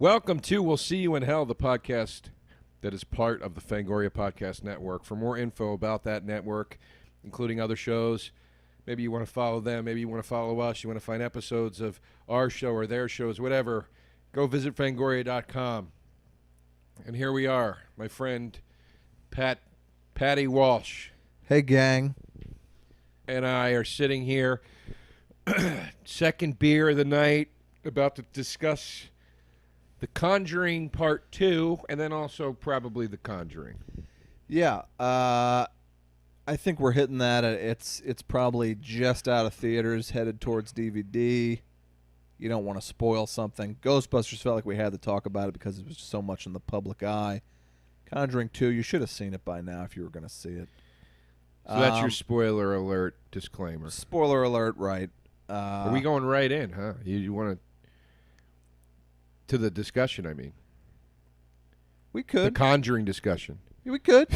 Welcome to We'll See You in Hell, the podcast that is part of the FANGORIA Podcast Network. For more info about that network, including other shows, maybe you want to follow them, maybe you want to follow us, you want to find episodes of our show or their shows, whatever, go visit fangoria.com. And here we are, my friend Patty Walsh. Hey, gang. And I are sitting here, second beer of the night, about to discuss The Conjuring Part 2, and then also probably The Conjuring. Yeah, I think we're hitting that. It's probably just out of theaters, headed towards DVD. You don't want to spoil something. Ghostbusters felt like we had to talk about it because it was so much in the public eye. Conjuring 2, you should have seen it by now if you were going to see it. So that's your spoiler alert disclaimer. Spoiler alert, right. Are we going right in, huh? You want to the discussion, I mean. We could. The Conjuring discussion. Yeah, we could.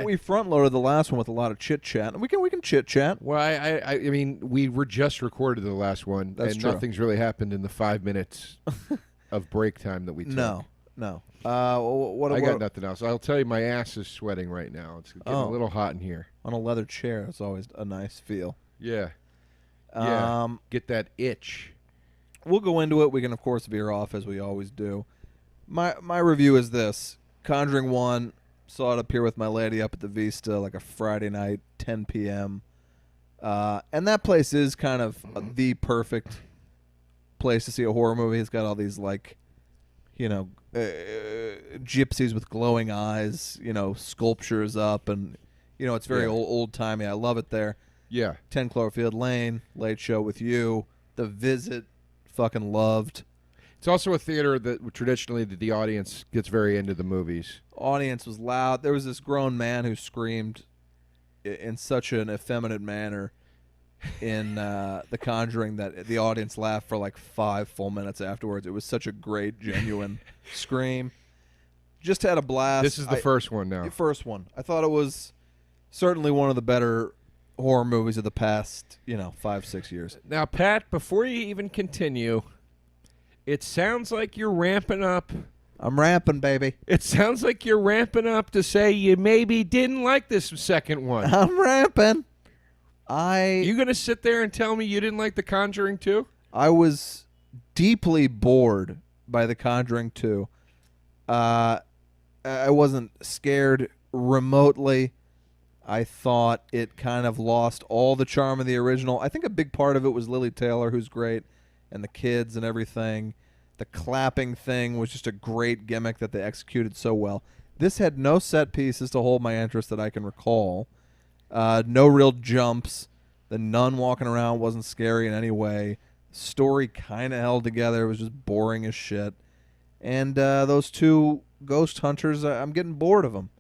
we front-loaded the last one with a lot of chit-chat. We can chit-chat. Well, I mean, we were just recorded the last one, That's and true. Nothing's really happened in the 5 minutes of break time that we took. No. I got nothing else. I'll tell you, my ass is sweating right now. It's getting a little hot in here. On a leather chair, it's always a nice feel. Yeah. Get that itch. We'll go into it. We can, of course, veer off as we always do. My review is this. Conjuring 1, saw it up here with my lady up at the Vista like a Friday night, 10 p.m. And that place is kind of the perfect place to see a horror movie. It's got all these, like, gypsies with glowing eyes, sculptures up, and, it's very old-timey. I love it there. Yeah. 10 Cloverfield Lane, Late Show with You, The Visit, fucking loved. It's also a theater that traditionally the audience gets very into the movies. Audience was loud. There was this grown man who screamed in such an effeminate manner in The Conjuring that the audience laughed for like 5 full minutes afterwards. It was such a great, genuine scream. Just had a blast. This is the first one now. The first one. I thought it was certainly one of the better horror movies of the past, 5-6 years. Now, Pat, before you even continue, it sounds like you're ramping up. I'm ramping, baby. It sounds like you're ramping up to say you maybe didn't like this second one. I'm ramping. You going to sit there and tell me you didn't like The Conjuring 2? I was deeply bored by The Conjuring 2. I wasn't scared remotely. I thought it kind of lost all the charm of the original. I think a big part of it was Lily Taylor, who's great, and the kids and everything. The clapping thing was just a great gimmick that they executed so well. This had no set pieces to hold my interest that I can recall. No real jumps. The nun walking around wasn't scary in any way. Story kind of held together. It was just boring as shit. And those two ghost hunters, I'm getting bored of them.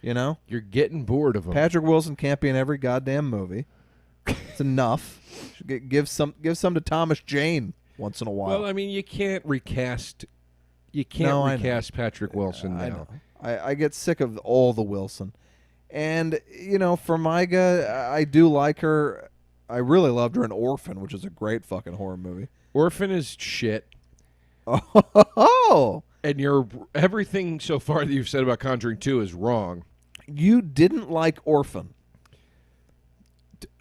You're getting bored of them. Patrick Wilson can't be in every goddamn movie. It's enough. Give some to Thomas Jane once in a while. Well, I mean, you can't recast. You can't recast Patrick Wilson now. I know. I get sick of all the Wilson. And, Formiga, I do like her. I really loved her in Orphan, which is a great fucking horror movie. Orphan is shit. Oh! And everything so far that you've said about Conjuring 2 is wrong. You didn't like Orphan.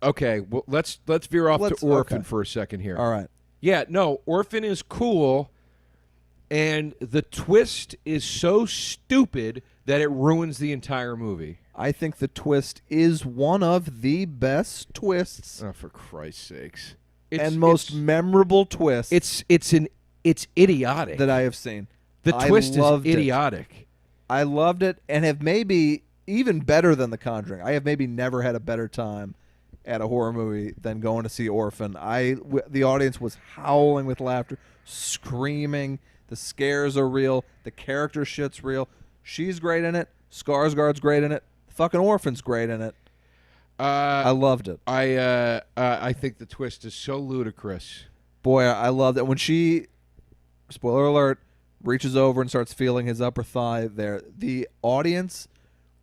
Okay, well, let's veer off to Orphan for a second here. All right. Yeah, no, Orphan is cool, and the twist is so stupid that it ruins the entire movie. I think the twist is one of the best twists. Oh, for Christ's sakes. Most memorable twists. It's idiotic. That I have seen. The twist is idiotic. I loved it and have maybe even better than The Conjuring. I have maybe never had a better time at a horror movie than going to see Orphan. The audience was howling with laughter, screaming. The scares are real. The character shit's real. She's great in it. Skarsgård's great in it. Fucking Orphan's great in it. I loved it. I think the twist is so ludicrous. Boy, I loved it. When she, spoiler alert, reaches over and starts feeling his upper thigh there, the audience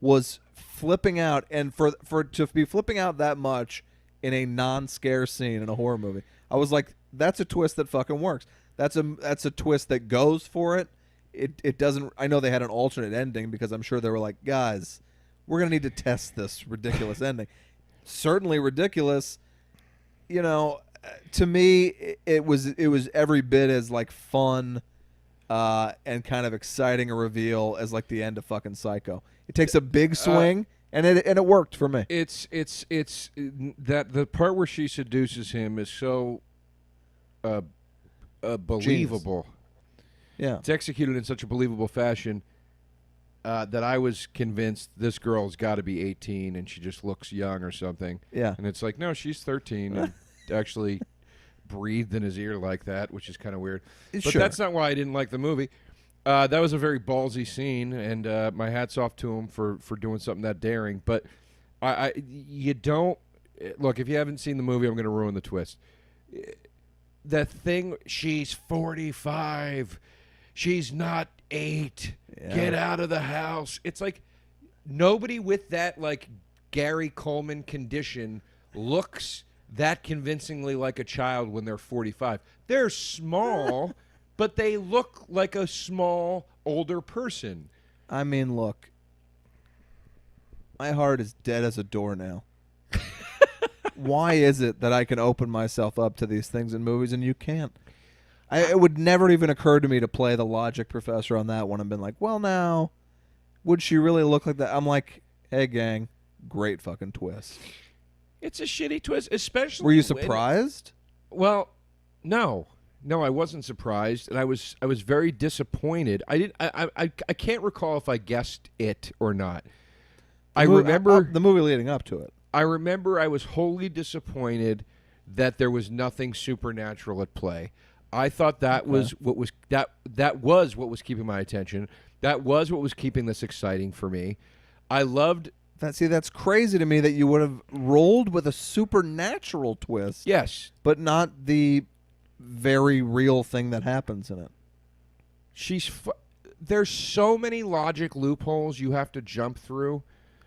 was flipping out. And for to be flipping out that much in a non-scare scene in a horror movie, I was like, that's a twist that fucking works. That's a twist that goes for it. It doesn't. I know they had an alternate ending because I'm sure they were like, guys, we're gonna need to test this ridiculous ending. Certainly ridiculous. You know, to me, it was every bit as like fun and kind of exciting a reveal as like the end of fucking Psycho. It takes a big swing, and it worked for me. It's that the part where she seduces him is so believable. Genius. Yeah, it's executed in such a believable fashion that I was convinced this girl's got to be 18 and she just looks young or something. Yeah, and it's like, no, she's 13 and actually breathed in his ear like that, which is kind of weird. But sure. That's not why I didn't like the movie. That was a very ballsy scene, and my hat's off to him for doing something that daring. But you don't look, if you haven't seen the movie, I'm going to ruin the twist. That thing, she's 45, she's not 8. Yeah. Get out of the house. It's like nobody with that like Gary Coleman condition looks that convincingly like a child when they're 45. They're small, but they look like a small older person. I mean, look, my heart is dead as a doornail. Why is it that I can open myself up to these things in movies and you can't? It would never even occur to me to play the logic professor on that one and been like, well, now, would she really look like that? I'm like, hey, gang, great fucking twist. It's a shitty twist, especially. Were you surprised? Well, no, I wasn't surprised, and I was very disappointed. I can't recall if I guessed it or not. I remember the movie leading up to it. I remember I was wholly disappointed that there was nothing supernatural at play. I thought that was what was what was keeping my attention. That was what was keeping this exciting for me. I loved that. See, that's crazy to me that you would have rolled with a supernatural twist. Yes, but not the very real thing that happens in it. There's so many logic loopholes you have to jump through.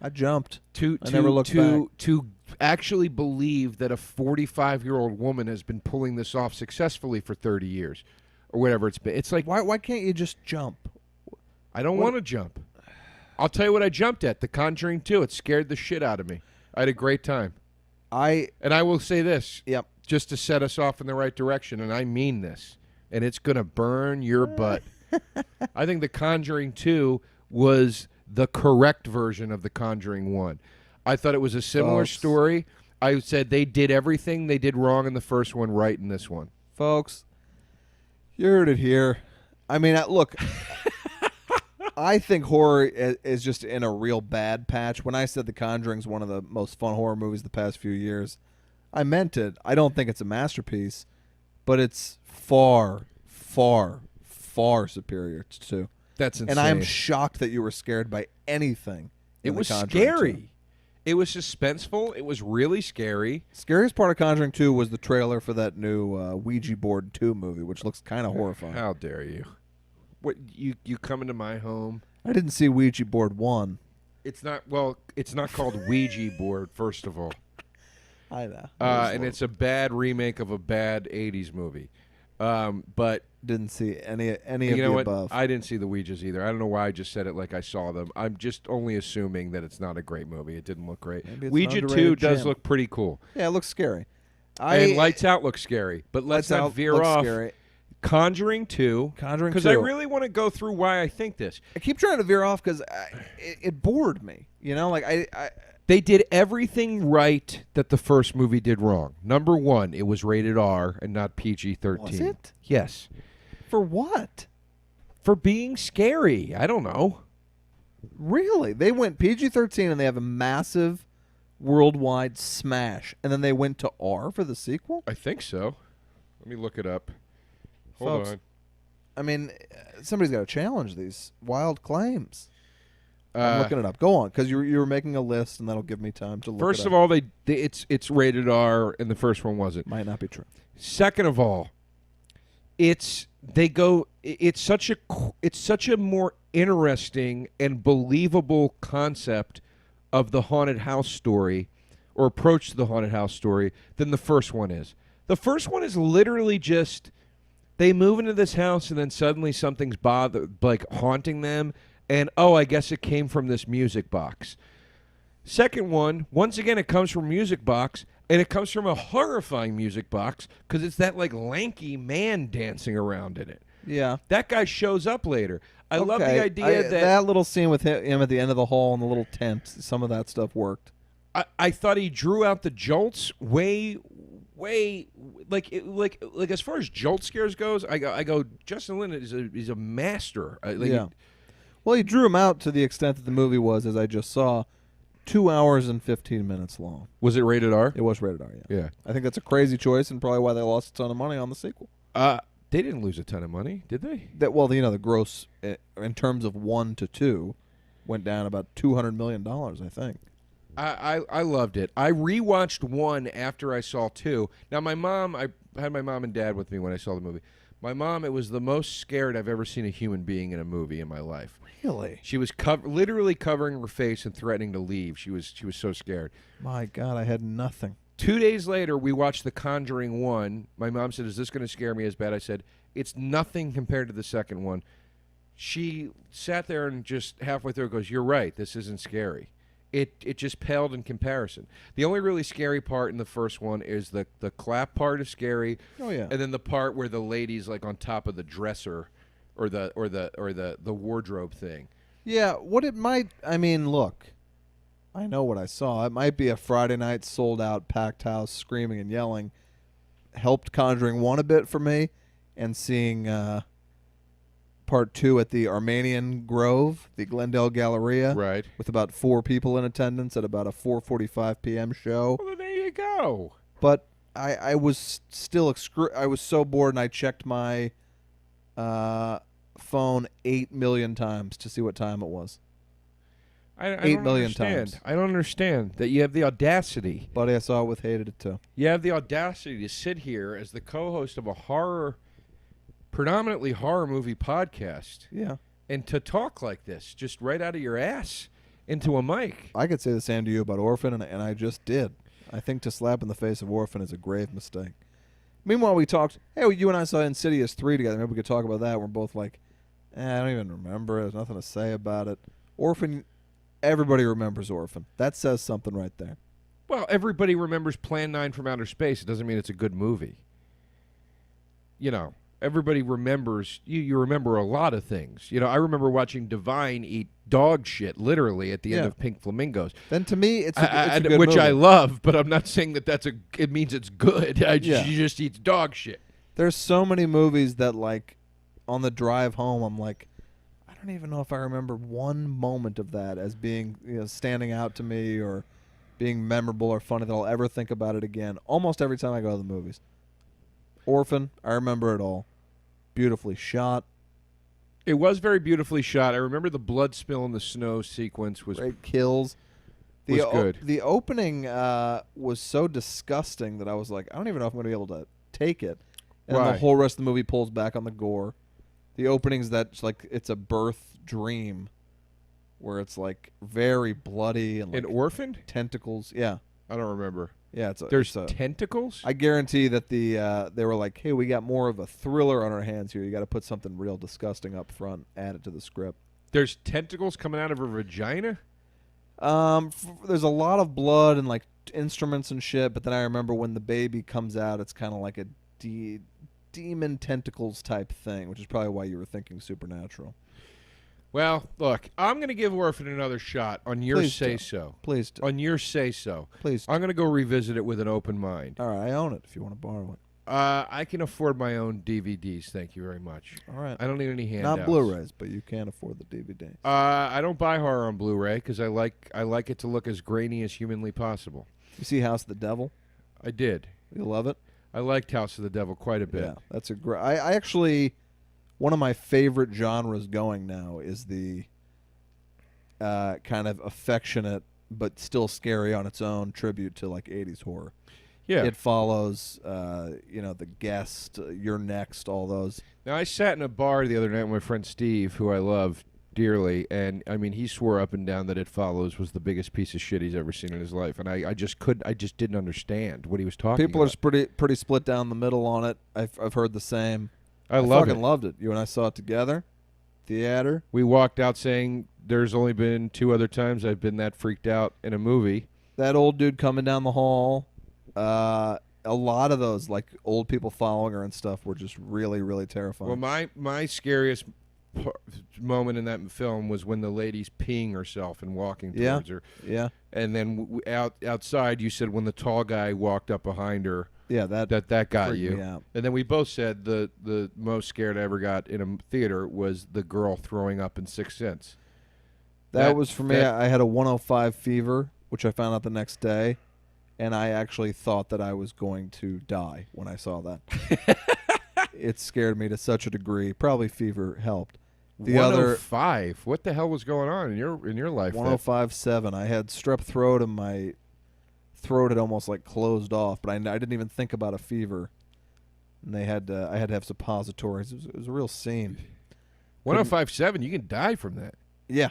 I jumped. I never looked back. To actually believe that a 45-year-old woman has been pulling this off successfully for 30 years or whatever it's been. It's like, why can't you just jump? I don't want to jump. I'll tell you what I jumped at. The Conjuring 2. It scared the shit out of me. I had a great time. And I will say this. Yep. Just to set us off in the right direction, and I mean this, and it's going to burn your butt. I think The Conjuring 2 was the correct version of The Conjuring 1. I thought it was a similar story. I said they did everything they did wrong in the first one right in this one. Folks, you heard it here. I mean, look, I think horror is just in a real bad patch. When I said The Conjuring's one of the most fun horror movies the past few years, I meant it. I don't think it's a masterpiece, but it's far, far, far superior to. That's insane. And I am shocked that you were scared by anything. It was scary. It was suspenseful. It was really scary. Scariest part of Conjuring 2 was the trailer for that new Ouija Board 2 movie, which looks kind of horrifying. How dare you? What you come into my home? I didn't see Ouija Board 1. It's not called Ouija Board, first of all. I know. And it's a bad remake of a bad 80s movie. But didn't see any of the above. I didn't see the Ouijas either. I don't know why I just said it like I saw them. I'm just only assuming that it's not a great movie. It didn't look great. Ouija 2 does look pretty cool. Yeah, it looks scary. And Lights Out looks scary. But let's not veer off. Scary. Conjuring 2. Because I really want to go through why I think this. I keep trying to veer off because it bored me. You know, like They did everything right that the first movie did wrong. Number one, it was rated R and not PG-13. Was it? Yes. For what? For being scary. I don't know. Really? They went PG-13 and they have a massive worldwide smash, and then they went to R for the sequel? I think so. Let me look it up. Hold on. I mean, somebody's got to challenge these wild claims. I'm looking it up. Go on, because you were making a list, and that'll give me time to look it up. First of all, it's rated R, and the first one wasn't. Might not be true. Second of all, it's such a more interesting and believable concept of the haunted house story, or approach to the haunted house story, than the first one is. The first one is literally just They move into this house, and then suddenly something's haunting them, and I guess it came from this music box. Second one, once again, it comes from a music box, and it comes from a horrifying music box because it's that like lanky man dancing around in it. Yeah. That guy shows up later. I love the idea that little scene with him at the end of the hall in the little tent, some of that stuff worked. I thought he drew out the jolts way like as far as jolt scares goes. I go Justin Lin is a master. Well, he drew him out to the extent that the movie was, as I just saw, 2 hours and 15 minutes long. Was it rated R? It was rated R. Yeah. I think that's a crazy choice, and probably why they lost a ton of money on the sequel. They didn't lose a ton of money, did they? The gross in terms of 1 to 2 went down about $200 million, I think. I loved it. I rewatched 1 after I saw 2. Now, I had my mom and dad with me when I saw the movie. My mom, it was the most scared I've ever seen a human being in a movie in my life. Really? She was literally covering her face and threatening to leave. She was so scared. My God, I had nothing. 2 days later, we watched The Conjuring 1. My mom said, "Is this going to scare me as bad?" I said, "It's nothing compared to the second one." She sat there and just halfway through goes, "You're right. This isn't scary." It just paled in comparison. The only really scary part in the first one is the clap part is scary. Oh yeah. And then the part where the lady's like on top of the dresser or the wardrobe thing. Yeah, what it might look. I know what I saw. It might be a Friday night sold out packed house screaming and yelling. Helped Conjuring 1 a bit for me, and seeing part 2 at the Armenian Grove, the Glendale Galleria, Right. with about 4 people in attendance at about a 4:45 p.m. show. Well, there you go. But I was still I was so bored, and I checked my phone 8 million times to see what time it was. I 8 don't million understand. times. I don't understand that you have the audacity. Buddy I saw it with hated it too. You have the audacity to sit here as the co-host of a predominantly horror movie podcast. Yeah. And to talk like this, just right out of your ass into a mic. I could say the same to you about Orphan, and I just did. I think to slap in the face of Orphan is a grave mistake. Meanwhile, we talked, hey, you and I saw Insidious 3 together. Maybe we could talk about that. We're both like, I don't even remember. There's nothing to say about it. Orphan, everybody remembers Orphan. That says something right there. Well, everybody remembers Plan 9 from Outer Space. It doesn't mean it's a good movie. You know, everybody remembers, you remember a lot of things. You know, I remember watching Divine eat dog shit, literally, at the end of Pink Flamingos. Then to me, it's a good which movie. I love, but I'm not saying that it means it's good. She just eats dog shit. There's so many movies that, like, on the drive home, I'm like, I don't even know if I remember one moment of that as being, standing out to me or being memorable or funny that I'll ever think about it again. Almost every time I go to the movies. Orphan, I remember it all. Beautifully shot. It was very beautifully shot. I remember the blood spill in the snow sequence was great kills. Was good. The opening was so disgusting that I was like, I don't even know if I'm going to be able to take it. And then the whole rest of the movie pulls back on the gore. The opening's that like it's a birth dream, where it's like very bloody and like an orphan tentacles. Yeah, I don't remember. Yeah, there's tentacles. I guarantee that they were like, hey, we got more of a thriller on our hands here. You got to put something real disgusting up front, add it to the script. There's tentacles coming out of her vagina. There's a lot of blood and like instruments and shit. But then I remember when the baby comes out, it's kind of like a demon tentacles type thing, which is probably why you were thinking supernatural. Well, look, I'm going to give Orphan another shot on your say-so. Please do. On your say-so. Please do. I'm going to go revisit it with an open mind. All right, I own it if you want to borrow it. I can afford my own DVDs, thank you very much. All right. I don't need any handouts. Not Blu-rays, but you can afford the DVDs. I don't buy horror on Blu-ray because I like it to look as grainy as humanly possible. You see House of the Devil? I did. You love it? I liked House of the Devil quite a bit. Yeah, that's a great... I actually... One of my favorite genres going now is the kind of affectionate but still scary on its own tribute to like 80s horror. Yeah. It follows, The Guest, You're Next, all those. Now, I sat in a bar the other night with my friend Steve, who I love dearly, and I mean, he swore up and down that It Follows was the biggest piece of shit he's ever seen in his life, and I just didn't understand what he was talking about. People are pretty split down the middle on it. I've heard the same. I love fucking it. loved it. You and I saw it together. Theater. We walked out saying there's only been 2 other times I've been that freaked out in a movie. That old dude coming down the hall. A lot of those, like, old people following her and stuff, were just really, really terrifying. Well, my scariest moment in that film was when the lady's peeing herself and walking towards her. Yeah. And then outside, you said when the tall guy walked up behind her. Yeah, that got freaked you. me out. And then we both said the most scared I ever got in a theater was the girl throwing up in Sixth Sense. That was for me. I had a 105 fever, which I found out the next day, and I actually thought that I was going to die when I saw that. It scared me to such a degree. Probably fever helped. The 105. What the hell was going on in your life? 105.7. I had strep throat, and my throat had almost like closed off, but I didn't even think about a fever. And I had to have suppositories. It was a real scene. 105.7. You can die from that. Yeah.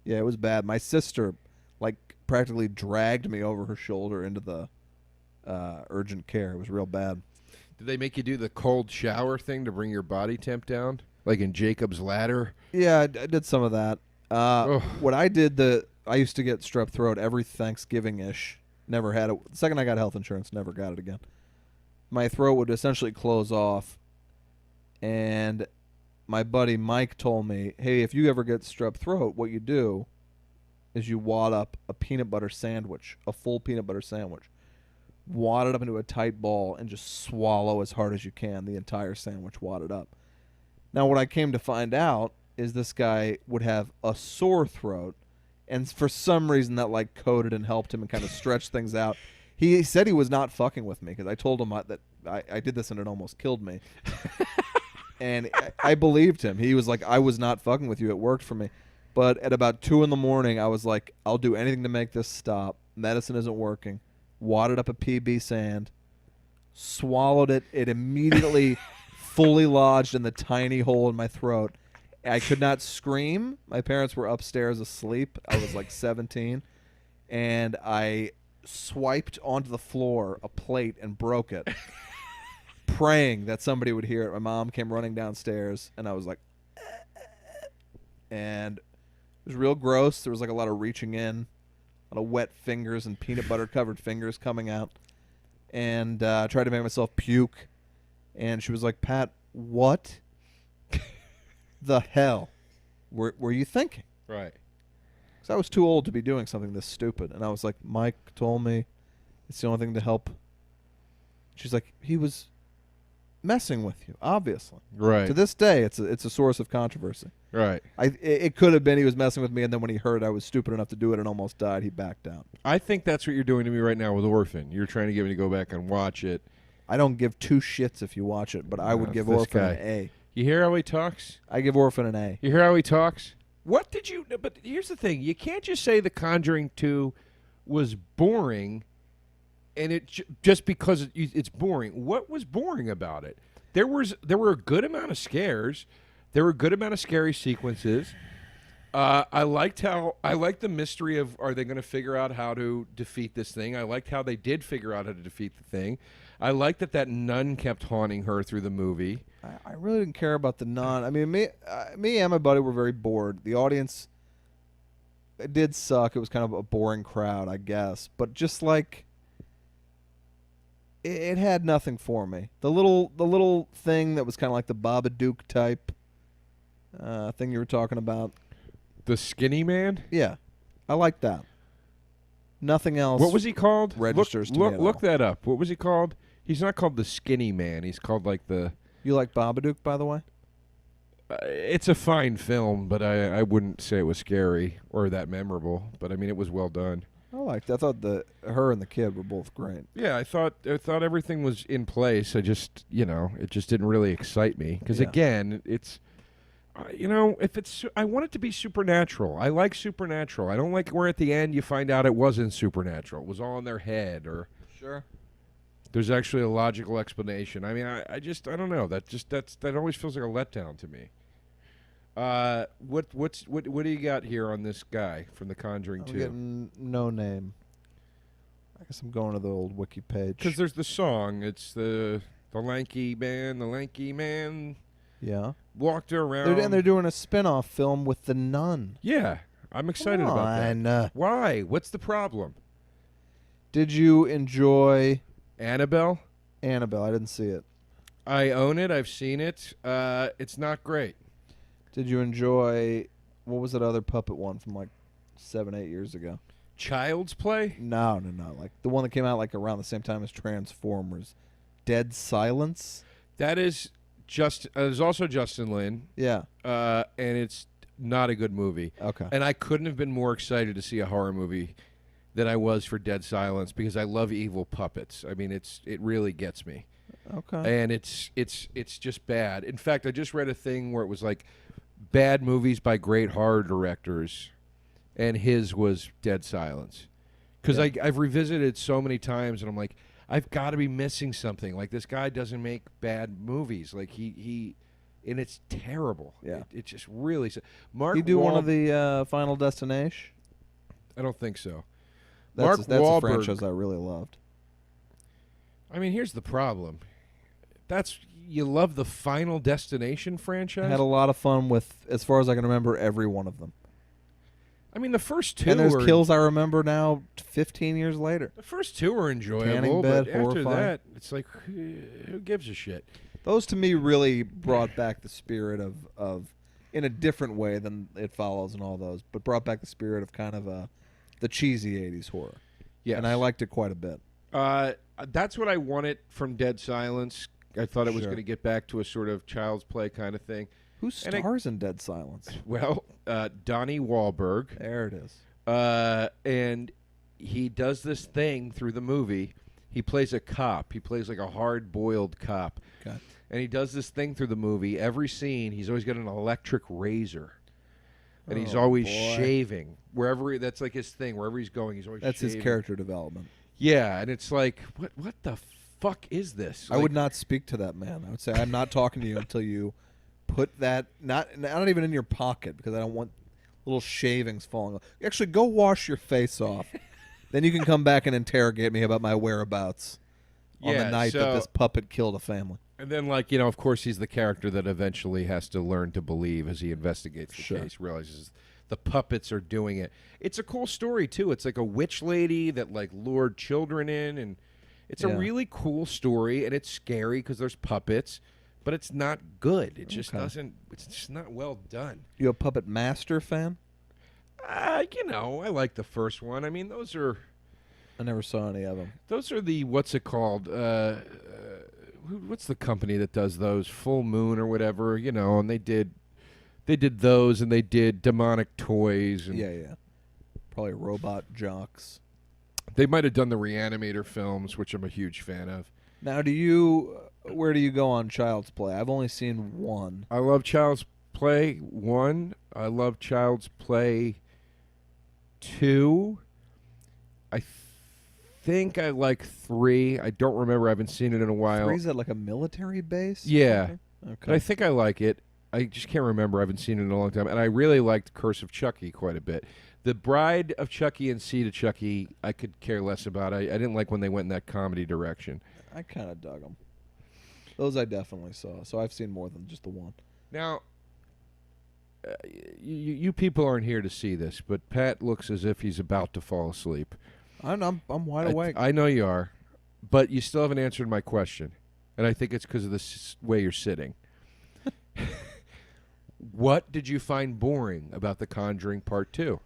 It was bad. My sister, like, practically dragged me over her shoulder into the urgent care. It was real bad. Did they make you do the cold shower thing to bring your body temp down, like in Jacob's Ladder? Yeah, I did some of that. What I did, I used to get strep throat every Thanksgiving-ish. Never had it. The second I got health insurance, never got it again. My throat would essentially close off, and my buddy Mike told me, hey, if you ever get strep throat, what you do is you wad up a peanut butter sandwich, a full peanut butter sandwich. Wad it up into a tight ball and just swallow as hard as you can the entire sandwich wadded up. Now, what I came to find out is this guy would have a sore throat, and for some reason that, like, coded and helped him and kind of stretched things out. He said he was not fucking with me because I told him that I did this and it almost killed me. And I believed him. He was like, I was not fucking with you. It worked for me. But at about 2 in the morning, I was like, I'll do anything to make this stop. Medicine isn't working. Wadded up a PB sand, swallowed it. It immediately fully lodged in the tiny hole in my throat. I could not scream. My parents were upstairs asleep. I was like 17. And I swiped onto the floor a plate and broke it, praying that somebody would hear it. My mom came running downstairs, and I was like, and it was real gross. There was like a lot of reaching in, a lot of wet fingers and peanut butter covered fingers coming out, and I tried to make myself puke. And she was like, Pat, what the hell were you thinking? Right. Because I was too old to be doing something this stupid. And I was like, Mike told me it's the only thing to help. She's like, he was messing with you, obviously. Right. To this day, it's a source of controversy. Right. It could have been he was messing with me, and then when he heard I was stupid enough to do it and almost died, he backed out. I think that's what you're doing to me right now with Orphan. You're trying to get me to go back and watch it. I don't give 2 shits if you watch it, but I would give Orphan an A. You hear how he talks? I give Orphan an A. You hear how he talks? What did you... But here's the thing. You can't just say The Conjuring 2 was boring, and it just because it's boring. What was boring about it? There were a good amount of scares. There were a good amount of scary sequences. I liked the mystery of, are they going to figure out how to defeat this thing? I liked how they did figure out how to defeat the thing. I liked that nun kept haunting her through the movie. I really didn't care about the nun. I mean, me and my buddy were very bored. The audience, it did suck. It was kind of a boring crowd, I guess. But just like, it had nothing for me. The little thing that was kind of like the Babadook type thing you were talking about. The skinny man? Yeah, I like that. Nothing else. What was he called? Registers to me at look all. that up. What was he called? He's not called the skinny man. He's called like the... You like Babadook, by the way? It's a fine film, but I wouldn't say it was scary or that memorable. But I mean, it was well done. I thought her and the kid were both great. Yeah, I thought everything was in place. I just, it just didn't really excite me because again, it's, if it's, I want it to be supernatural. I like supernatural. I don't like where at the end you find out it wasn't supernatural. It was all in their head or. Sure. There's There's actually a logical explanation. I mean, I don't know. That always feels like a letdown to me. What do you got here on this guy from The Conjuring 2? I'm getting no name. I guess I'm going to the old wiki page. Because there's the song. It's the The lanky man Yeah. walked around. And they're doing a spin-off film with The Nun. Yeah, I'm excited about that. Why? What's the problem? Did you enjoy Annabelle? Annabelle? I didn't see it. I own it. I've seen it. It's not great. Did you enjoy, what was that other puppet one from like 7-8 years ago? Child's Play? No. Like the one that came out like around the same time as Transformers. Dead Silence? That is there's also Justin Lin. Yeah. And it's not a good movie. Okay. And I couldn't have been more excited to see a horror movie than I was for Dead Silence because I love evil puppets. I mean, it really gets me. Okay. And it's just bad. In fact, I just read a thing where it was like bad movies by great horror directors, and his was Dead Silence. Because I've revisited it so many times, and I'm like, I've got to be missing something. Like, this guy doesn't make bad movies. Like, he and it's terrible. Yeah. It just really... Mark You do one Wahl- of the Final Destination? I don't think so. That's Mark a Wahlberg- franchise I really loved. I mean, here's the problem. You love the Final Destination franchise? I had a lot of fun with, as far as I can remember, every one of them. I mean, the first two And there's were... kills I remember now 15 years later. The first two were enjoyable, Tanning bed, but after horrifying. that, it's like, who gives a shit? Those to me really brought back the spirit of in a different way than It Follows and all those, but brought back the spirit of kind of the cheesy 80s horror. Yes. And I liked it quite a bit. That's what I wanted from Dead Silence. I thought it was Sure. going to get back to a sort of Child's Play kind of thing. Who And I- stars in Dead Silence? Well, Donnie Wahlberg. There it is. And he does this thing through the movie. He plays a cop. He plays like a hard-boiled cop. Okay. And he does this thing through the movie. Every scene, he's always got an electric razor. And he's Oh, always boy. shaving. That's like his thing. Wherever he's going, he's always That's shaving. his character development. Yeah, and it's like, what the fuck is this? I would not speak to that man. I would say, I'm not talking to you until you put that, not even in your pocket, because I don't want little shavings falling off. Actually, go wash your face off. Then you can come back and interrogate me about my whereabouts on the night that this puppet killed a family. And then, like, you know, of course, he's the character that eventually has to learn to believe as he investigates the Sure. case, realizes the puppets are doing it. It's a cool story, too. It's like a witch lady that, like, lured children in, and it's a Yeah. really cool story, and it's scary because there's puppets, but it's not good. It just Okay. doesn't, it's just not well done. You a Puppet Master fan? You know, I like the first one. I mean, those are I never saw any of them. the, what's it called? What's the company that does those? Full Moon or whatever, you know, and they did those, and they did Demonic Toys. And Yeah. Probably Robot Jocks. they might have done the Reanimator films, which I'm a huge fan of. Now, where do you go on Child's Play? I've only seen one. I love Child's Play 1. I love Child's Play 2. I think I like 3. I don't remember. I haven't seen it in a while. 3's at like a military base? Yeah. But Okay. I think I like it. I just can't remember. I haven't seen it in a long time. And I really liked Curse of Chucky quite a bit. The Bride of Chucky and Seed of Chucky, I could care less about. I didn't like when they went in that comedy direction. I kind of dug them. Those I definitely saw. So I've seen more than just the one. Now, you people aren't here to see this, but Pat looks as if he's about to fall asleep. I'm wide awake. I know you are, but you still haven't answered my question, and I think it's because of the way you're sitting. What did you find boring about The Conjuring Part 2?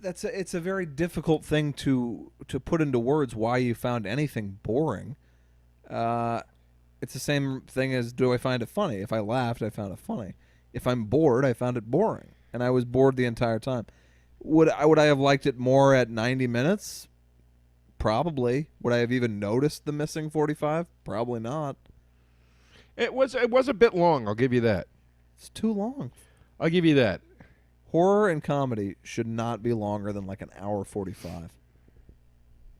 It's a very difficult thing to put into words why you found anything boring. It's the same thing as, do I find it funny? If I laughed, I found it funny. If I'm bored, I found it boring, and I was bored the entire time. Would I have liked it more at 90 minutes? Probably. Would I have even noticed the missing 45? Probably not. It was a bit long. I'll give you that. It's too long. I'll give you that. Horror and comedy should not be longer than like an hour 45.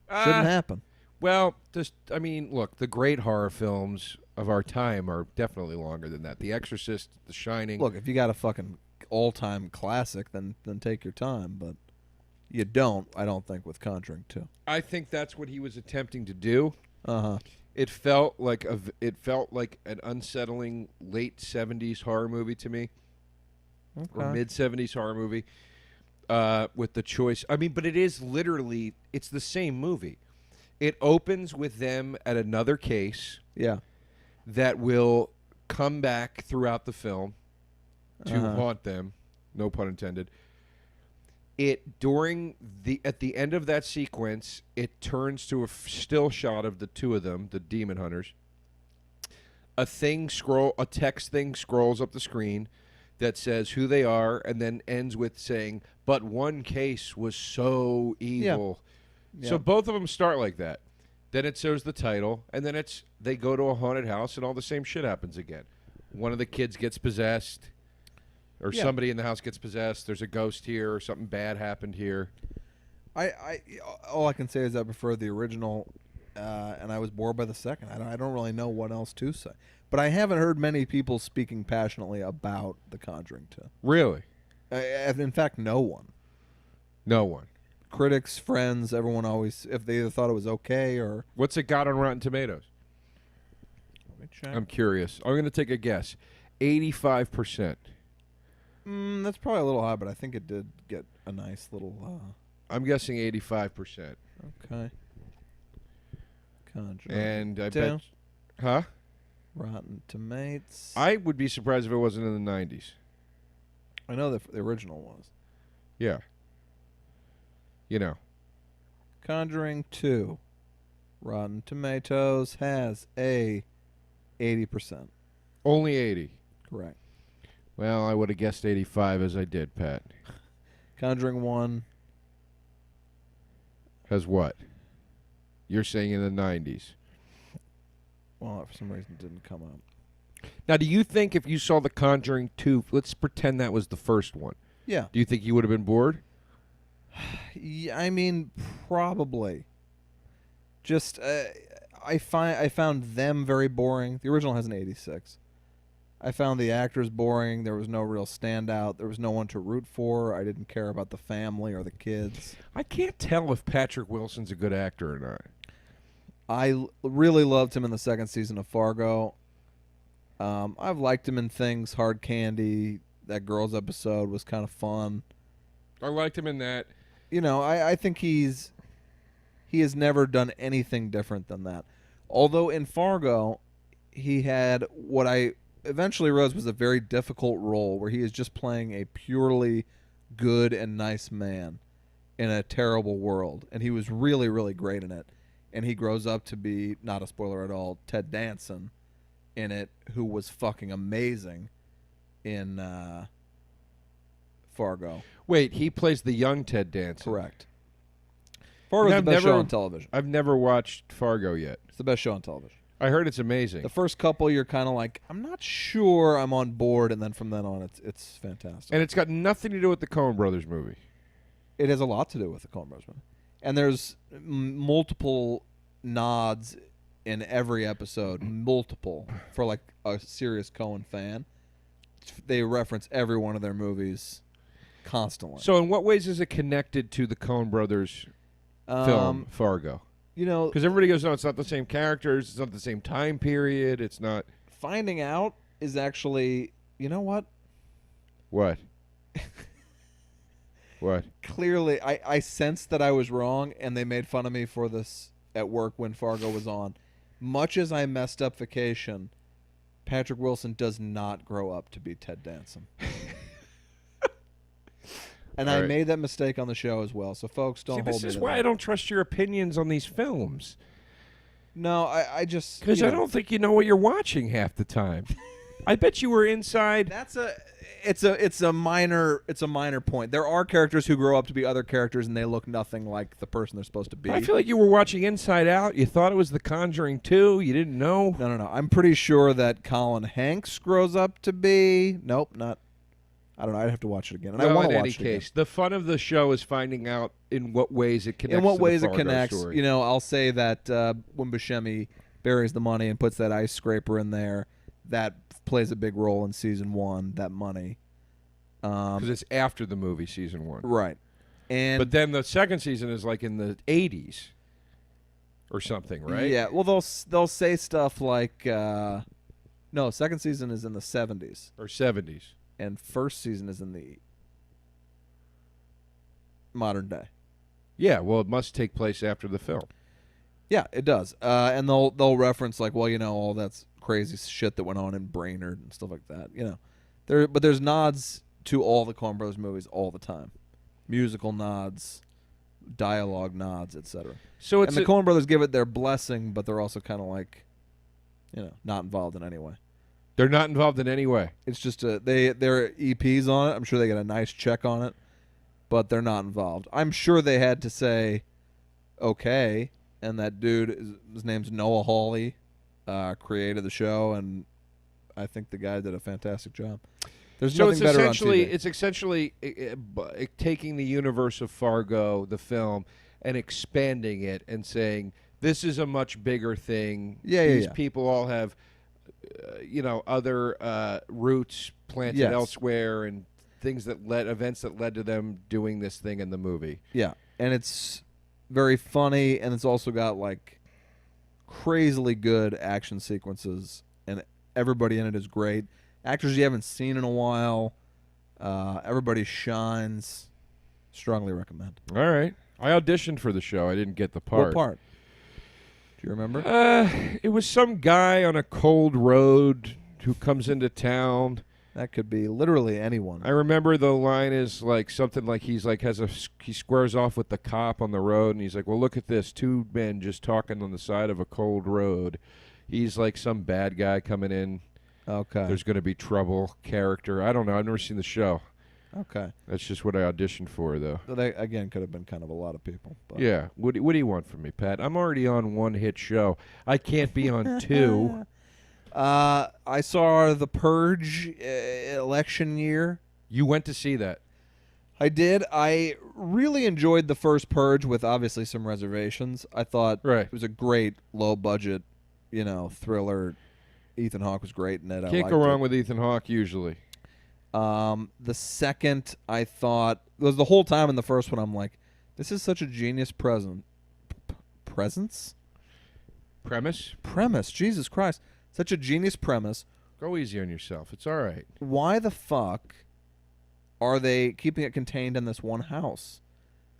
Shouldn't happen. Well, look, the great horror films of our time are definitely longer than that. The Exorcist, The Shining. Look, if you got a fucking all-time classic, then take your time, but you don't, I don't think, with Conjuring 2. I think that's what he was attempting to do. Uh-huh. It felt like an unsettling late 70s horror movie to me, or mid 70s horror movie. With the choice, I mean, but it is literally, it's the same movie. It opens with them at another case. Yeah. That will come back throughout the film to haunt them. No pun intended. At the end of that sequence, it turns to a still shot of the two of them, the demon hunters. A text thing scrolls up the screen that says who they are, and then ends with saying, "But one case was so evil." Yeah. So both of them start like that. Then it shows the title, and then they go to a haunted house, and all the same shit happens again. One of the kids gets possessed. Or somebody in the house gets possessed. There's a ghost here, or something bad happened here. All I can say is I prefer the original, and I was bored by the second. I don't really know what else to say. But I haven't heard many people speaking passionately about The Conjuring 2. Really? In fact, no one. No one. Critics, friends, everyone always, if they either thought it was okay or... What's it got on Rotten Tomatoes? Let me check. I'm curious. I'm going to take a guess. 85%. That's probably a little high, but I think it did get a nice little... I'm guessing 85%. Okay. Conjuring. And I bet... Huh? Rotten Tomatoes. I would be surprised if it wasn't in the 90s. I know the original was. Yeah. You know. Conjuring 2. Rotten Tomatoes has a 80%. Only 80. Correct. Well, I would have guessed 85 as I did, Pat. Conjuring 1 has what? You're saying in the 90s. Well, for some reason it didn't come up. Now, do you think if you saw The Conjuring 2, let's pretend that was the first one. Yeah. Do you think you would have been bored? Yeah, I mean, probably. Just, I found them very boring. The original has an 86. I found the actors boring. There was no real standout. There was no one to root for. I didn't care about the family or the kids. I can't tell if Patrick Wilson's a good actor or not. I really loved him in the second season of Fargo. I've liked him in things. Hard Candy. That Girls episode was kind of fun. I liked him in that. You know, I think he has never done anything different than that. Although in Fargo, he had what I eventually realized was a very difficult role where he is just playing a purely good and nice man in a terrible world. And he was really, really great in it. And he grows up to be, not a spoiler at all, Ted Danson in it, who was fucking amazing in Fargo. Wait, he plays the young Ted Danson. Correct. Fargo's the best show on television. I've never watched Fargo yet. It's the best show on television. I heard it's amazing. The first couple, you're kind of like, I'm not sure I'm on board, and then from then on, it's fantastic. And it's got nothing to do with the Coen Brothers movie. It has a lot to do with the Coen Brothers movie. And there's multiple nods in every episode, multiple, for like a serious Coen fan. They reference every one of their movies constantly. So in what ways is it connected to the Coen Brothers film, Fargo? You know, because everybody goes, no, it's not the same characters, it's not the same time period, it's not... Finding out is actually, you know what? What? What? Clearly, I sensed that I was wrong, and they made fun of me for this at work when Fargo was on. Much as I messed up Vacation, Patrick Wilson does not grow up to be Ted Danson. And I made that mistake on the show as well. So, folks, don't hold me to that. This is why I don't trust your opinions on these films. No, I just... Because I don't think you know what you're watching half the time. I bet you were inside... It's a minor point. There are characters who grow up to be other characters, and they look nothing like the person they're supposed to be. I feel like you were watching Inside Out. You thought it was The Conjuring 2. You didn't know. No. I'm pretty sure that Colin Hanks grows up to be... Nope, not... I don't know. I'd have to watch it again. And I want to watch it again. The fun of the show is finding out in what ways it connects. In what ways to the it Fargo connects. story. You know, I'll say that when Buscemi buries the money and puts that ice scraper in there, that plays a big role in season 1. That money, because it's after the movie season 1, right? And but then the second season is like in the 80s. or something, right? Yeah. Well, they'll say stuff like, no, second season is in the 70s. Or 70s. And first season is in the modern day. Yeah, well, it must take place after the film. Yeah, it does. And they'll reference like, well, all that's crazy shit that went on in Brainerd and stuff like that. But there's nods to all the Coen Brothers movies all the time, musical nods, dialogue nods, etc. So the Coen Brothers give it their blessing, but they're also kind of like, not involved in any way. They're not involved in any way. It's just they're EPs on it. I'm sure they get a nice check on it, but they're not involved. I'm sure they had to say, okay, and that dude, his name's Noah Hawley, created the show, and I think the guy did a fantastic job. There's nothing better on TV. It's essentially taking the universe of Fargo, the film, and expanding it and saying, this is a much bigger thing. These people all have, other roots planted elsewhere and events that led to them doing this thing in the movie. Yeah, and it's very funny, and it's also got like crazily good action sequences, and everybody in it is great. Actors you haven't seen in a while. Everybody shines. Strongly recommend. All right. I auditioned for the show. I didn't get the part. What part? Do you remember? It was some guy on a cold road who comes into town. That could be literally anyone. I remember the line is like something like he squares off with the cop on the road, and he's like, well, look at this. Two men just talking on the side of a cold road. He's like some bad guy coming in. Okay. There's going to be trouble character. I don't know. I've never seen the show. Okay. That's just what I auditioned for, though. So that, again, could have been kind of a lot of people. But. Yeah. What do you want from me, Pat? I'm already on one hit show. I can't be on two. I saw the Purge election year. You went to see that? I did. I really enjoyed the first Purge with obviously some reservations. I thought it was a great low-budget, thriller. Ethan Hawke was great in it. Can't go wrong with Ethan Hawke usually. The second, I thought, was the whole time in the first one, I'm like, this is such a genius presence? Premise. Jesus Christ. Such a genius premise. Go easy on yourself. It's all right. Why the fuck are they keeping it contained in this one house?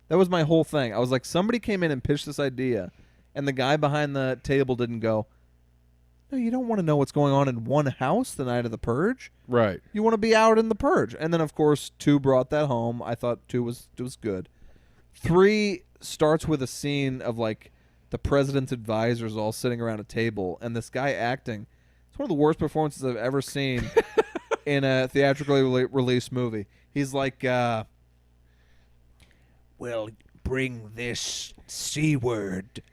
That was my whole thing. I was like, somebody came in and pitched this idea, and the guy behind the table didn't go, no, you don't want to know what's going on in one house the night of the Purge. Right. You want to be out in the Purge. And then, of course, 2 brought that home. I thought 2 was good. 3 starts with a scene of, like, the president's advisors all sitting around a table, and this guy acting. It's one of the worst performances I've ever seen in a theatrically released movie. He's like, well, bring this C word.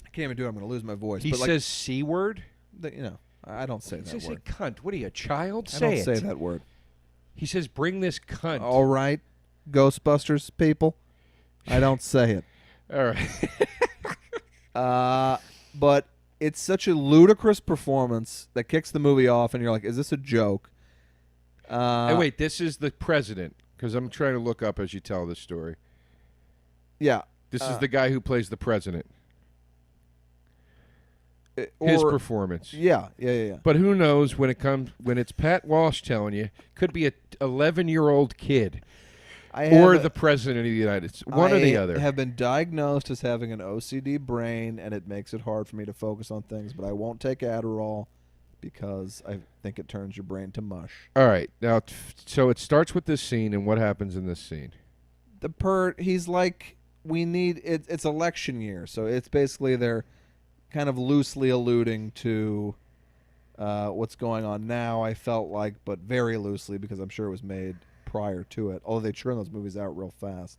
I can't even do it. I'm going to lose my voice. He says C word? I don't say that word. He says cunt. What are you, a child? I don't say that word. He says bring this cunt. All right, Ghostbusters people. I don't say it. All right. But it's such a ludicrous performance that kicks the movie off, and you're like, is this a joke? And wait, this is the president, because I'm trying to look up as you tell this story. Yeah. This is the guy who plays the president. His performance. Yeah. But who knows when it's Pat Walsh telling you, could be a 11-year-old kid. Or the president of the United States. One or the other. I have been diagnosed as having an OCD brain, and it makes it hard for me to focus on things, but I won't take Adderall because I think it turns your brain to mush. All right. Now, so it starts with this scene, and what happens in this scene? He's like, it's election year, so it's basically they're kind of loosely alluding to what's going on now, I felt like, but very loosely because I'm sure it was made prior to it, although they churn those movies out real fast.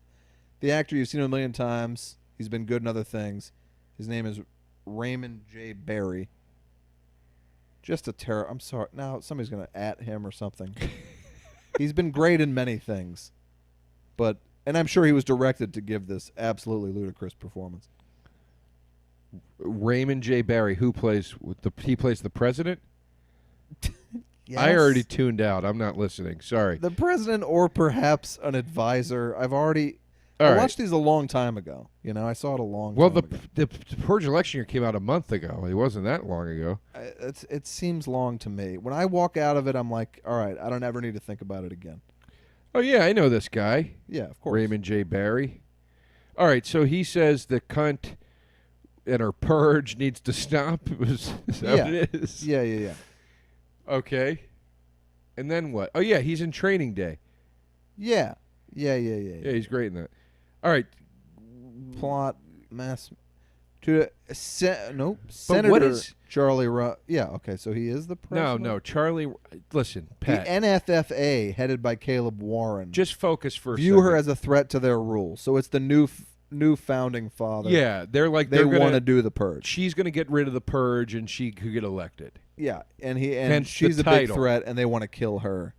The actor, you've seen him a million times. He's been good in other things. His name is Raymond J. Barry. Just a terror. I'm sorry. Now somebody's going to at him or something. He's been great in many things. And I'm sure he was directed to give this absolutely ludicrous performance. Raymond J. Barry, he plays the president? Yes. I already tuned out. I'm not listening. Sorry. The president or perhaps an advisor. All I right. watched these a long time ago. You know, I saw it a long Well, time ago. the Purge election year came out a month ago. It wasn't that long ago. It seems long to me. When I walk out of it, I'm like, all right, I don't ever need to think about it again. Oh, yeah, I know this guy. Yeah, of course. Raymond J. Barry. All right, so he says the cunt in her purge needs to stop. Is that what it is? Yeah. Okay. And then what? Oh, yeah, he's in Training Day. Yeah, Yeah, he's great in that. All right. Plot, mass... Senator what is... Charlie... yeah, okay, so he is the president? No, Charlie... Listen, Pat. The NFFA, headed by Caleb Warren, Just focus for a view second. her as a threat to their rule. So it's the new founding father. Yeah, they're like... They want to do the purge. She's going to get rid of the purge, and she could get elected. Yeah, and Hence she's the a big title. threat, and they want to kill her.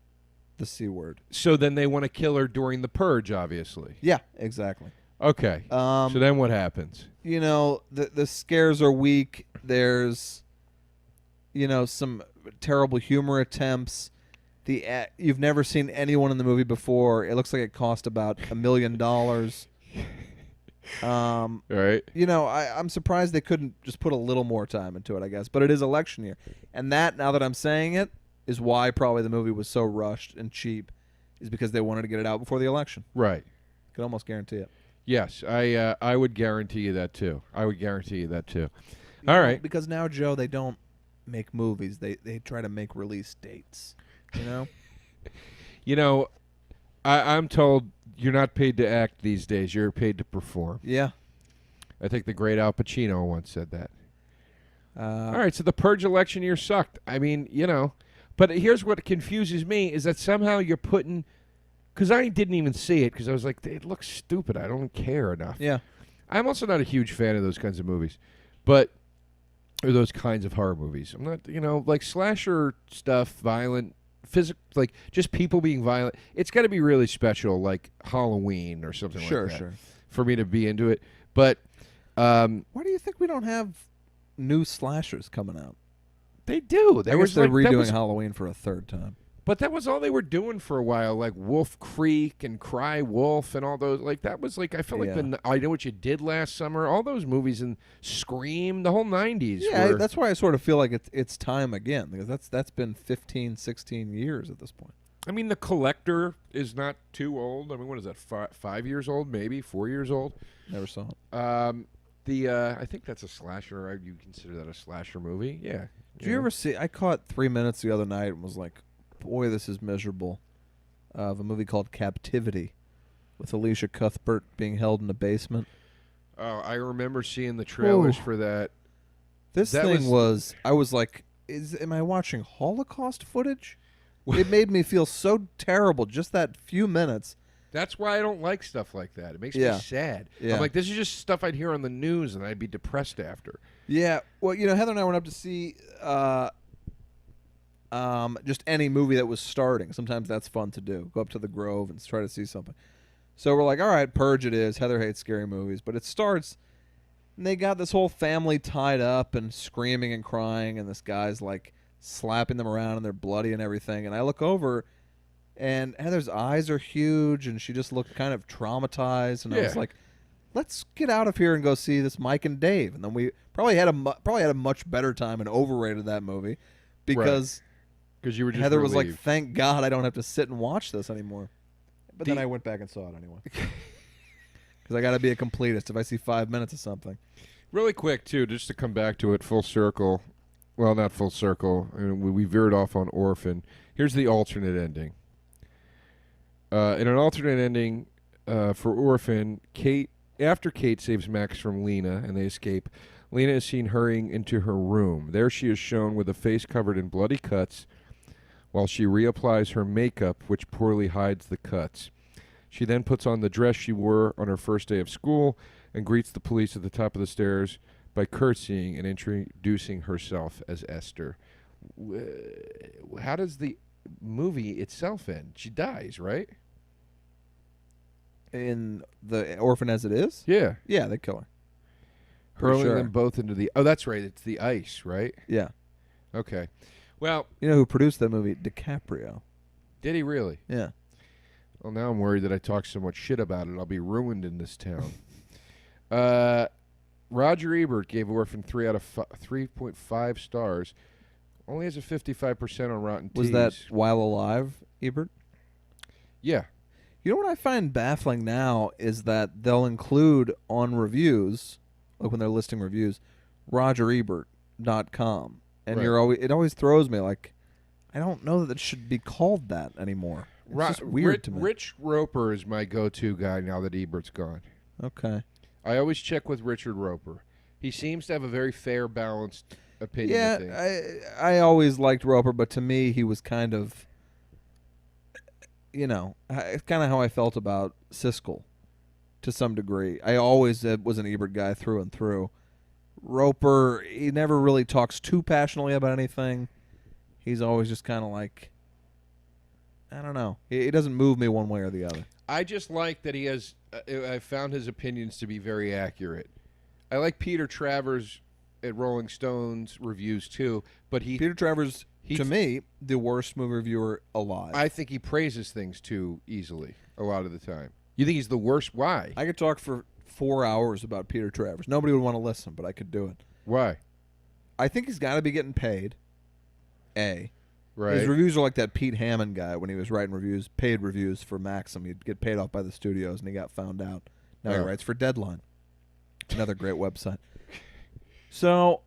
The C word. So then they want to kill her during the purge, obviously. Yeah, exactly. Okay. So then what happens? You know, the scares are weak. There's, you know, some terrible humor attempts. You've never seen anyone in the movie before. It looks like it cost about $1 million. All right. You know, I'm surprised they couldn't just put a little more time into it, I guess. But it is election year. And that, now that I'm saying it, is why probably the movie was so rushed and cheap, is because they wanted to get it out before the election. Right. Could almost guarantee it. Yes, I would guarantee you that too. All All right. Because now, Joe, they don't make movies. They try to make release dates. You know? You know, I'm told you're not paid to act these days. You're paid to perform. Yeah. I think the great Al Pacino once said that. All right, so the Purge election year sucked. I mean, you know. But here's what confuses me is that somehow you're putting... Because I didn't even see it because I was like, it looks stupid. I don't care enough. Yeah. I'm also not a huge fan of those kinds of movies. Or those kinds of horror movies. I'm not, you know, like slasher stuff, violent, physical, like just people being violent. It's got to be really special, like Halloween or something like that. Sure. For me to be into it. But... why do you think we don't have new slashers coming out? They do. I guess they're redoing Halloween for a third time. But that was all they were doing for a while, like Wolf Creek and Cry Wolf and all those. Like that was like I felt like I Know What You Did Last Summer. All those movies and Scream, the whole 90s. Yeah, that's why I sort of feel like it's time again, because that's been 15, 16 years at this point. I mean, The Collector is not too old. I mean, what is that? 5 years old, maybe 4 years old. Never saw it. I think that's a slasher. You consider that a slasher movie? Yeah. Did you ever see? I caught 3 minutes the other night and was like, boy, this is miserable. Of a movie called Captivity, with Alicia Cuthbert being held in a basement. Oh, I remember seeing the trailers for that. I was like, am I watching Holocaust footage? It made me feel so terrible, just that few minutes. That's why I don't like stuff like that. It makes me sad. Yeah. I'm like, this is just stuff I'd hear on the news, and I'd be depressed after. Yeah. Well, you know, Heather and I went up to see just any movie that was starting. Sometimes that's fun to do. Go up to the Grove and try to see something. So we're like, all right, Purge it is. Heather hates scary movies. But it starts, and they got this whole family tied up and screaming and crying, and this guy's like slapping them around, and they're bloody and everything. And I look over, and Heather's eyes are huge, and she just looked kind of traumatized. And I was like, let's get out of here and go see this Mike and Dave. And then we probably had a much better time and overrated that movie because you were just Heather was relieved. like, thank God I don't have to sit and watch this anymore. But then I went back and saw it anyway. Because I got to be a completist if I see 5 minutes of something. Really quick, too, just to come back to it full circle. Well, not full circle. I mean, we veered off on Orphan. Here's the alternate ending. In an alternate ending for Orphan, after Kate saves Max from Lena and they escape, Lena is seen hurrying into her room. There she is shown with a face covered in bloody cuts while she reapplies her makeup, which poorly hides the cuts. She then puts on the dress she wore on her first day of school and greets the police at the top of the stairs by curtsying and introducing herself as Esther. How does the movie itself end? She dies, right? In the Orphan as it is? Yeah. Yeah, they kill her. Hurling them both into the... Oh, that's right. It's the ice, right? Yeah. Okay. Well... You know who produced that movie? DiCaprio. Did he really? Yeah. Well, now I'm worried that I talk so much shit about it, I'll be ruined in this town. Roger Ebert gave Orphan 3.5 stars. Only has a 55% on Rotten Was Teas. that While Alive, Ebert? Yeah. You know what I find baffling now is that they'll include on reviews, like when they're listing reviews, RogerEbert.com. And Right. it always throws me like, I don't know that it should be called that anymore. It's just weird to me. Rich Roper is my go-to guy now that Ebert's gone. Okay. I always check with Richard Roper. He seems to have a very fair, balanced opinion of things. Yeah, I always liked Roper, but to me he was kind of, it's kind of how I felt about Siskel to some degree. I always was an Ebert guy through and through. Roper, he never really talks too passionately about anything. He's always just kind of like, I don't know. He doesn't move me one way or the other. I just like that he has. I found his opinions to be very accurate. I like Peter Travers at Rolling Stone's reviews too, but Peter Travers, to me, the worst movie reviewer alive. I think he praises things too easily a lot of the time. You think he's the worst? Why? I could talk for 4 hours about Peter Travers. Nobody would want to listen, but I could do it. Why? I think he's got to be getting paid. Right. His reviews are like that Pete Hammond guy when he was writing reviews, paid reviews for Maxim. He'd get paid off by the studios, and he got found out. Now he writes for Deadline. Another great website. So,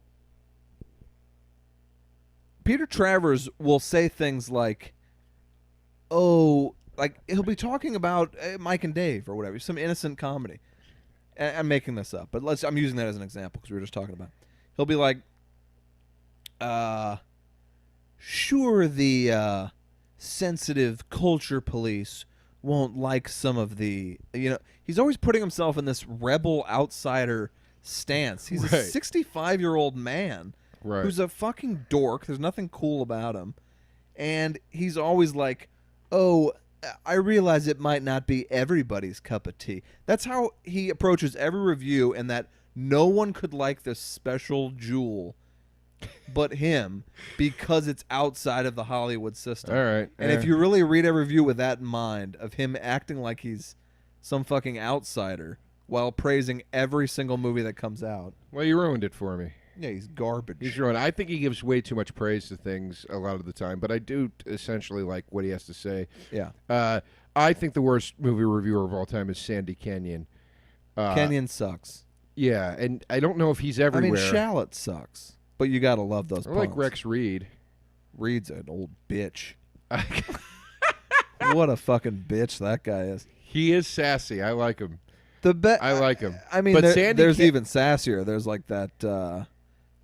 Peter Travers will say things like, he'll be talking about Mike and Dave or whatever, some innocent comedy. I'm making this up, but I'm using that as an example because we were just talking about it. He'll be like, sure, the sensitive culture police won't like some of the, he's always putting himself in this rebel outsider stance. He's a 65-year-old man who's a fucking dork. There's nothing cool about him. And he's always like, I realize it might not be everybody's cup of tea. That's how he approaches every review, and that no one could like this special jewel but him because it's outside of the Hollywood system. All right. And if you really read a review with that in mind, of him acting like he's some fucking outsider while praising every single movie that comes out. Well, you ruined it for me. Yeah, he's garbage. He's ruined. I think he gives way too much praise to things a lot of the time, but I do essentially like what he has to say. Yeah. I think the worst movie reviewer of all time is Sandy Kenyon. Kenyon sucks. Yeah, and I don't know if he's everywhere. I mean, Shallot sucks. But you gotta love those. I like Rex Reed. Reed's an old bitch. What a fucking bitch that guy is. He is sassy. I like him. I like him. I mean, but there's even sassier. There's like that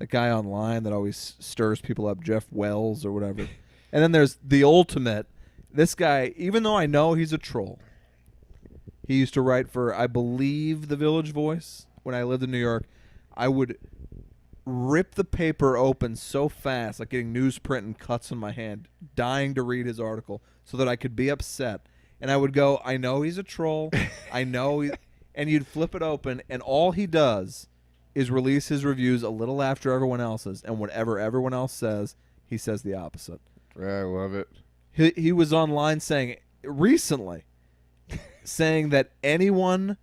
guy online that always stirs people up, Jeff Wells or whatever. And then there's the ultimate. This guy, even though I know he's a troll, he used to write for, I believe, The Village Voice. When I lived in New York, I would rip the paper open so fast, like getting newsprint and cuts in my hand, dying to read his article so that I could be upset. And I would go, I know he's a troll. I know and you'd flip it open, and all he does is release his reviews a little after everyone else's, and whatever everyone else says, he says the opposite. I love it. He was online recently saying that anyone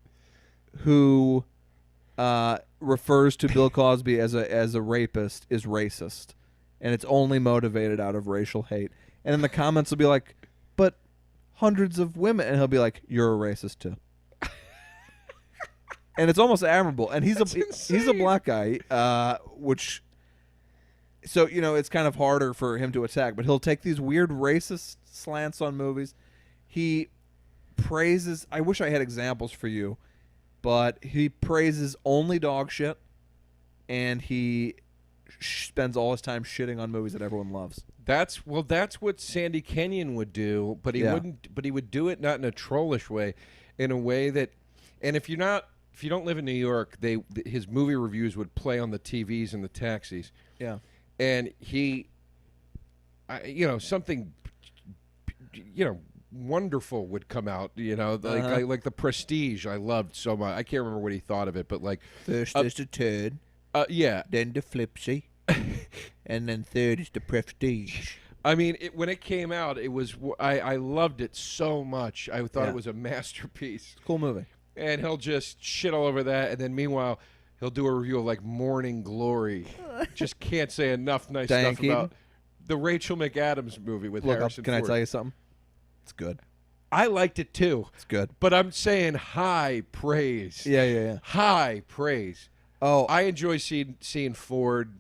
who refers to Bill Cosby as a rapist is racist, and it's only motivated out of racial hate. And then the comments will be like, but hundreds of women, and he'll be like, you're a racist too. And it's almost admirable. And he's a black guy, which, so it's kind of harder for him to attack. But he'll take these weird racist slants on movies. He praises. I wish I had examples for you, but he praises only dog shit, and he spends all his time shitting on movies that everyone loves. That's what Sandy Kenyon would do, but he wouldn't. But he would do it not in a trollish way, in a way that, and if you don't live in New York, his movie reviews would play on the TVs in the taxis. Yeah, and something, wonderful would come out. Like The Prestige. I loved so much. I can't remember what he thought of it, but like first there's the turd. Yeah. Then the flipsy. And then third is the Prestige. I mean, when it came out, it was I loved it so much. I thought Yeah. it was a masterpiece. Cool movie. And he'll just shit all over that, and then meanwhile, he'll do a review of like Morning Glory. Just can't say enough nice Diane stuff Keaton? about the Rachel McAdams movie with Look, Harrison can Ford. I tell you something? It's good. I liked it too, It's good. but I'm saying high praise. Yeah. High praise. Oh, I enjoy seeing Ford,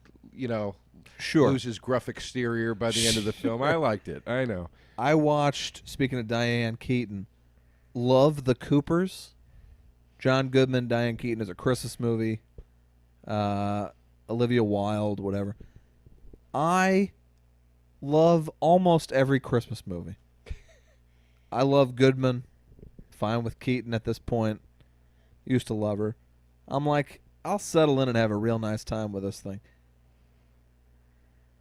sure. lose his gruff exterior by the end of the film. I liked it. I know. I watched, speaking of Diane Keaton, Love the Coopers. John Goodman, Diane Keaton is a Christmas movie. Olivia Wilde, whatever. I love almost every Christmas movie. I love Goodman. Fine with Keaton at this point. Used to love her. I'm like, I'll settle in and have a real nice time with this thing.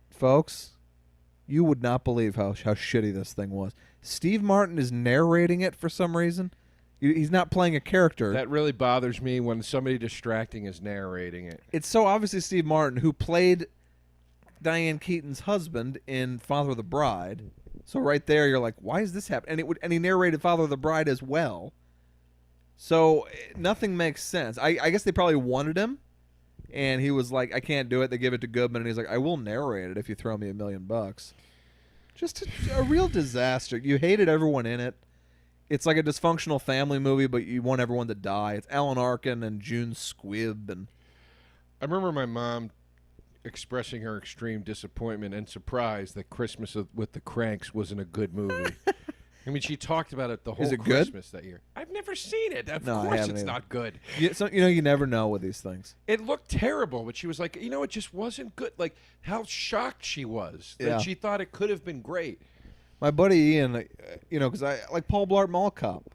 Folks, you would not believe how shitty this thing was. Steve Martin is narrating it for some reason. He's not playing a character. That really bothers me when somebody distracting is narrating it. It's so obviously Steve Martin, who played Diane Keaton's husband in Father of the Bride. So right there, you're like, why is this happening? And he narrated Father of the Bride as well. So nothing makes sense. I guess they probably wanted him, and he was like, I can't do it. They give it to Goodman, and he's like, I will narrate it if you throw me $1 million. Just a real disaster. You hated everyone in it. It's like a dysfunctional family movie, but you want everyone to die. It's Alan Arkin and June Squibb. And I remember my mom expressing her extreme disappointment and surprise that Christmas with the Cranks wasn't a good movie. I mean, she talked about it the whole Is it good? Christmas that year. I've never seen it. Of No, I course haven't it's either. not good. you never know with these things. It looked terrible, but she was like, it just wasn't good. Like, how shocked she was that Yeah. she thought it could have been great. My buddy Ian, because I like Paul Blart Mall Cop.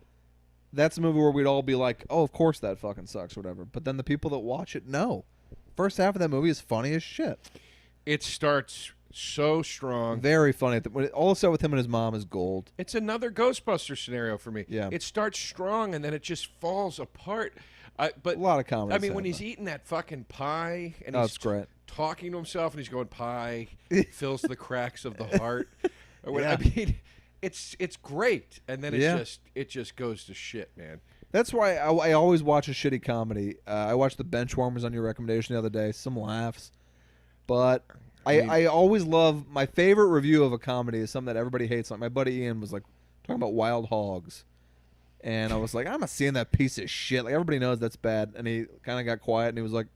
That's a movie where we'd all be like, oh, of course that fucking sucks or whatever. But then the people that watch it know. First half of that movie is funny as shit. It starts so strong. Very funny. All the stuff with him and his mom is gold. It's another Ghostbuster scenario for me. Yeah. It starts strong and then it just falls apart. But A lot of comedy. I mean, when he's eating that fucking pie and Oh, he's it's great. talking to himself and he's going, pie fills the cracks of the heart. Yeah. I mean, it's great, and then Yeah. it just goes to shit, man. That's why I always watch a shitty comedy. I watched The Benchwarmers on your recommendation the other day. Some laughs. But I always love, my favorite review of a comedy is something that everybody hates. Like my buddy Ian was like talking about Wild Hogs. And I was like, I'm not seeing that piece of shit. Like everybody knows that's bad. And he kind of got quiet and he was like,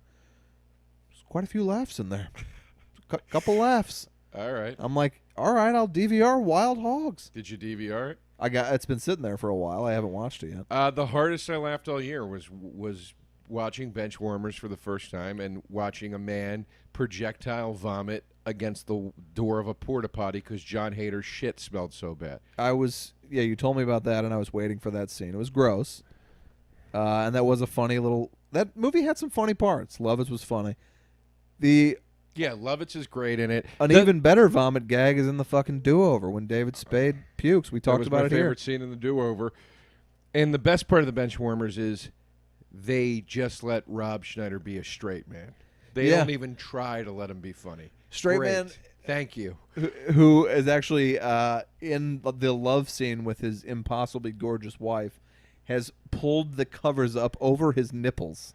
there's quite a few laughs in there. Couple laughs. All right. I'm like, all right, I'll DVR Wild Hogs. Did you DVR it? It's been sitting there for a while. I haven't watched it yet. The hardest I laughed all year was watching Benchwarmers for the first time and watching a man projectile vomit against the door of a porta potty because John Hader's shit smelled so bad. You told me about that, and I was waiting for that scene. It was gross, and that was a funny little. That movie had some funny parts. Lovitz was funny. Yeah, Lovitz is great in it. An even better vomit gag is in the fucking Do-Over when David Spade pukes. We talked about it That was my here. favorite scene in the Do-Over. And the best part of the Benchwarmers is they just let Rob Schneider be a straight man. They Yeah. don't even try to let him be funny. Straight Great. man. Thank you. Who is actually in the love scene with his impossibly gorgeous wife, has pulled the covers up over his nipples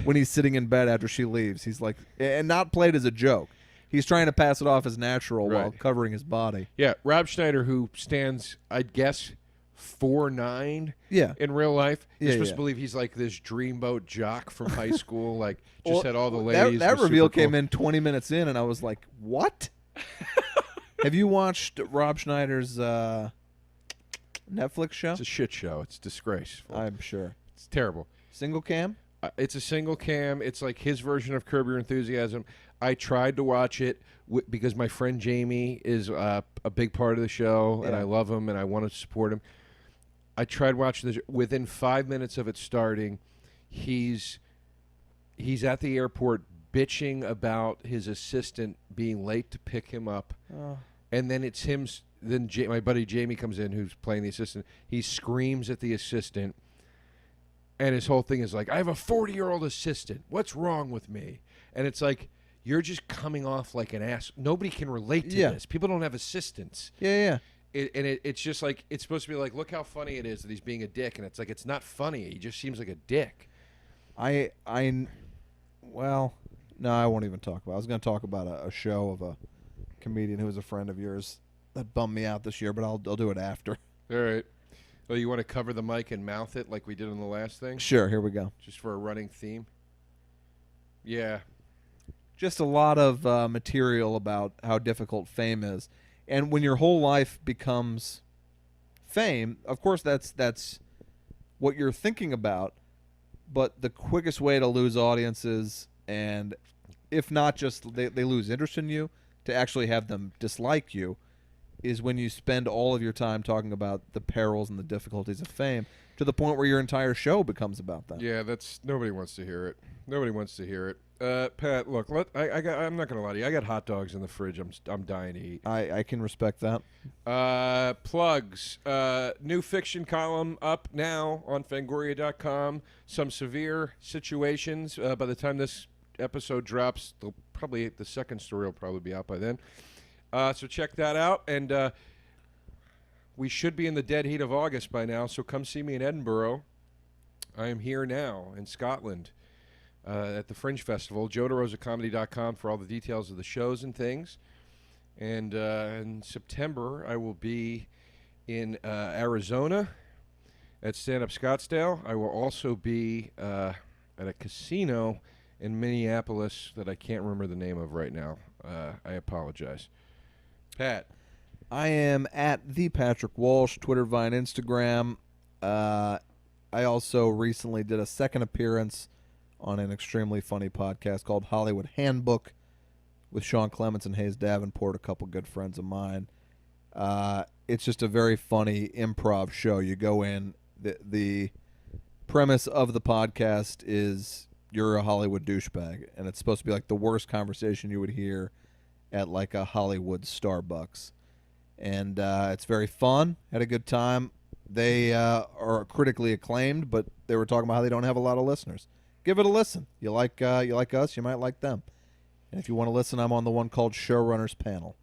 when he's sitting in bed after she leaves. He's like, and not played as a joke. He's trying to pass it off as natural while Right. covering his body. Yeah, Rob Schneider, who stands, I'd guess, 4'9" Yeah. in real life. You're Yeah, supposed yeah. to believe he's like this dreamboat jock from high school, like just Well, had all the ladies. That was reveal super cool. came in 20 minutes in, and I was like, what? Have you watched Rob Schneider's Netflix show? It's a shit show. It's disgraceful. I'm sure. It's terrible. Single cam? It's a single cam. It's like his version of Curb Your Enthusiasm. I tried to watch it because my friend Jamie is a big part of the show, and Yeah. I love him, and I want to support him. I tried watching this. Within 5 minutes of it starting, he's at the airport bitching about his assistant being late to pick him up, and then it's him. Then my buddy Jamie comes in, who's playing the assistant. He screams at the assistant. And his whole thing is like, I have a 40-year-old assistant. What's wrong with me? And it's like, you're just coming off like an ass. Nobody can relate to this. People don't have assistants. Yeah. It's just like, it's supposed to be like, look how funny it is that he's being a dick, and it's like, it's not funny. He just seems like a dick. Well, no, I won't even talk about it. I was going to talk about a show of a comedian who was a friend of yours that bummed me out this year, but I'll do it after. All right. Well, you want to cover the mic and mouth it like we did on the last thing? Sure, here we go. Just for a running theme? Yeah. Just a lot of material about how difficult fame is. And when your whole life becomes fame, of course that's what you're thinking about, but the quickest way to lose audiences, and if not just they lose interest in you, to actually have them dislike you, is when you spend all of your time talking about the perils and the difficulties of fame, to the point where your entire show becomes about that. Yeah, nobody wants to hear it. Nobody wants to hear it. Pat, look, I'm not going to lie to you. I got hot dogs in the fridge. I'm dying to eat. I can respect that. Plugs. New fiction column up now on fangoria.com. Some severe situations. By the time this episode drops, the second story will probably be out by then. So check that out. And we should be in the dead heat of August by now, so come see me in Edinburgh. I am here now in Scotland at the Fringe Festival. JoeDeRosaComedy.com for all the details of the shows and things. And in September, I will be in Arizona at Stand Up Scottsdale. I will also be at a casino in Minneapolis that I can't remember the name of right now. I apologize. Pat. I am at the Patrick Walsh, Twitter, Vine, Instagram. I also recently did a second appearance on an extremely funny podcast called Hollywood Handbook with Sean Clements and Hayes Davenport, a couple good friends of mine. It's just a very funny improv show. You go in, the premise of the podcast is you're a Hollywood douchebag, and it's supposed to be like the worst conversation you would hear at like a Hollywood Starbucks. And it's very fun. Had a good time. They are critically acclaimed, but they were talking about how they don't have a lot of listeners. Give it a listen. You like us, you might like them. And if you want to listen, I'm on the one called Showrunners Panel.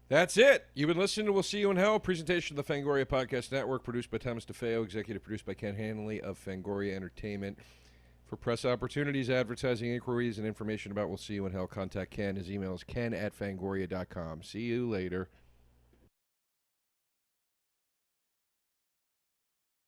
That's it. You've been listening to We'll See You in Hell, presentation of the Fangoria Podcast Network, produced by Thomas DeFeo, executive produced by Ken Hanley of Fangoria Entertainment. For press opportunities, advertising inquiries, and information about We'll See You in Hell, contact Ken. His email is ken@fangoria.com. See you later.